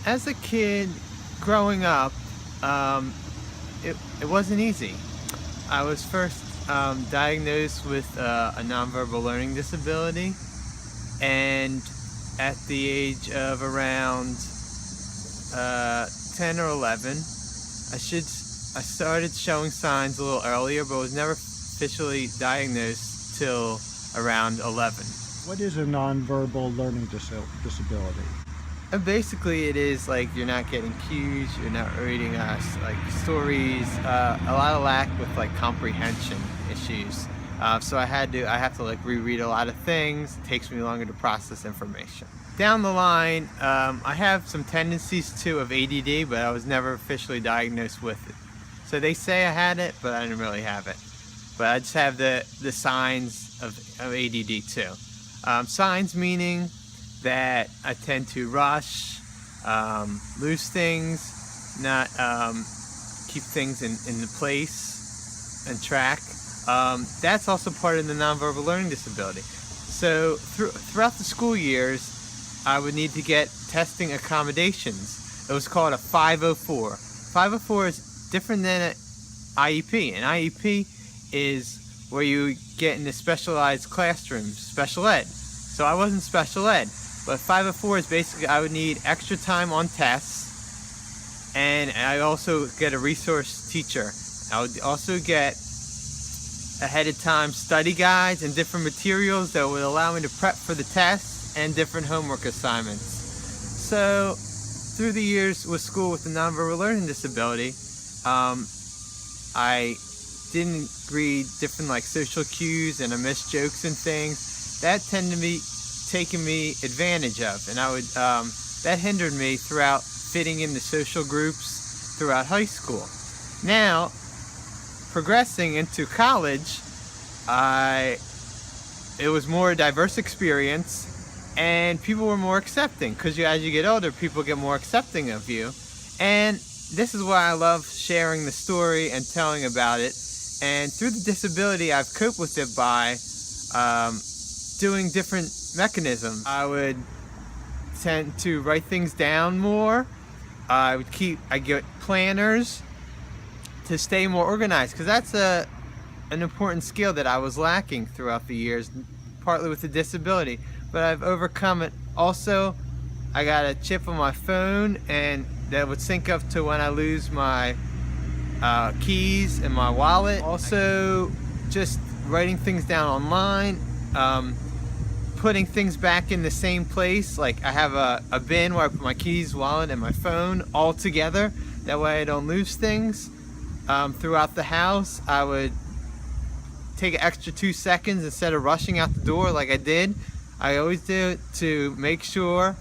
As a kid growing up, um, it wasn't easy. I was first diagnosed with a nonverbal learning disability, and at the age of around 10 or 11, I started showing signs a little earlier, but was never officially diagnosed till around 11. What is a nonverbal learning disability? And basically, it is like you're not getting cues, you're not reading like stories, a lot of lack with like comprehension issues. So I have to like reread a lot of things. It takes me longer to process information. Down the line, I have some tendencies too of ADD, but I was never officially diagnosed with it. So they say I had it, but I didn't really have it. But I just have the signs of ADD too. Signs meaning that I tend to rush, lose things, not keep things in the place and track. That's also part of the nonverbal learning disability. So throughout the school years, I would need to get testing accommodations. It was called a 504. 504 is different than an IEP. An IEP is where you get into specialized classrooms, special ed. So I wasn't special ed, but 504 is basically I would need extra time on tests, and I also get a resource teacher. I would also get ahead of time study guides and different materials that would allow me to prep for the tests and different homework assignments. So through the years with school with the nonverbal learning disability, I didn't read different like social cues, and I missed jokes and things. That tended to be taken me advantage of, and I would that hindered me throughout fitting into social groups throughout high school. Now, progressing into college, it was more a diverse experience, and people were more accepting, because as you get older, people get more accepting of you. And this is why I love sharing the story and telling about it. And through the disability, I've coped with it by doing different mechanisms. I would tend to write things down more. I get planners to stay more organized, because that's an important skill that I was lacking throughout the years, partly with the disability, but I've overcome it. Also, I got a chip on my phone, and that would sync up to when I lose my keys and my wallet. Also, just writing things down online, putting things back in the same place. Like I have a bin where I put my keys, wallet, and my phone all together. That way I don't lose things. Throughout the house, I would take an extra 2 seconds instead of rushing out the door like I did. I always do it to make sure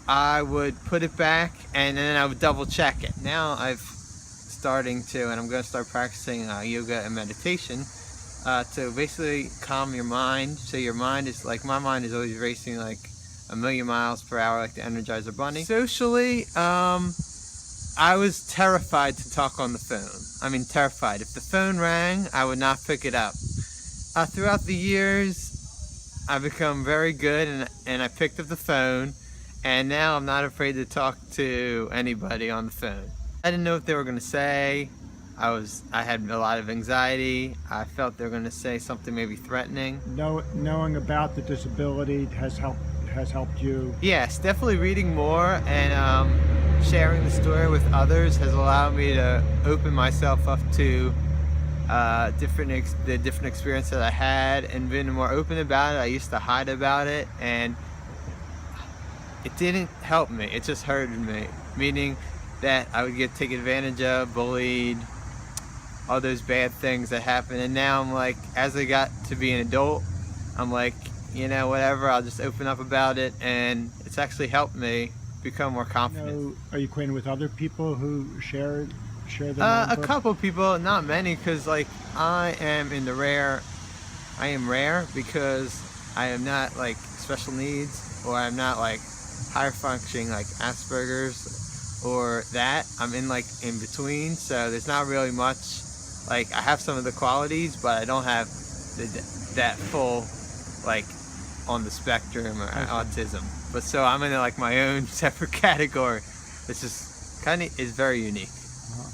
I would put it back, and then I would double check it. Now and I'm going to start practicing yoga and meditation to basically calm your mind. So your mind is like, my mind is always racing like 1,000,000 miles per hour, like the Energizer Bunny. Socially, I was terrified to talk on the phone. I mean, terrified. If the phone rang, I would not pick it up. Throughout the years, I've become very good, and I picked up the phone, and now I'm not afraid to talk to anybody on the phone. I didn't know what they were going to say. I had a lot of anxiety. I felt they were going to say something maybe threatening. Knowing about the disability has helped you? Yes, definitely reading more and sharing the story with others has allowed me to open myself up to the different experience that I had, and been more open about it. I used to hide about it, and it didn't help me. It just hurted me, meaning that I would get taken advantage of, bullied, all those bad things that happen. And now I'm like, as I got to be an adult, I'm like, whatever, I'll just open up about it, and it's actually helped me become more confident. Are you acquainted with other people who share the a couple people, not many, because like I am rare because I am not like special needs, or I'm not like higher functioning like Aspergers or that. I'm in between, so there's not really much. Like I have some of the qualities, but I don't have that full on the spectrum or autism. But so I'm in my own separate category. It's just kind of is very unique. Uh-huh.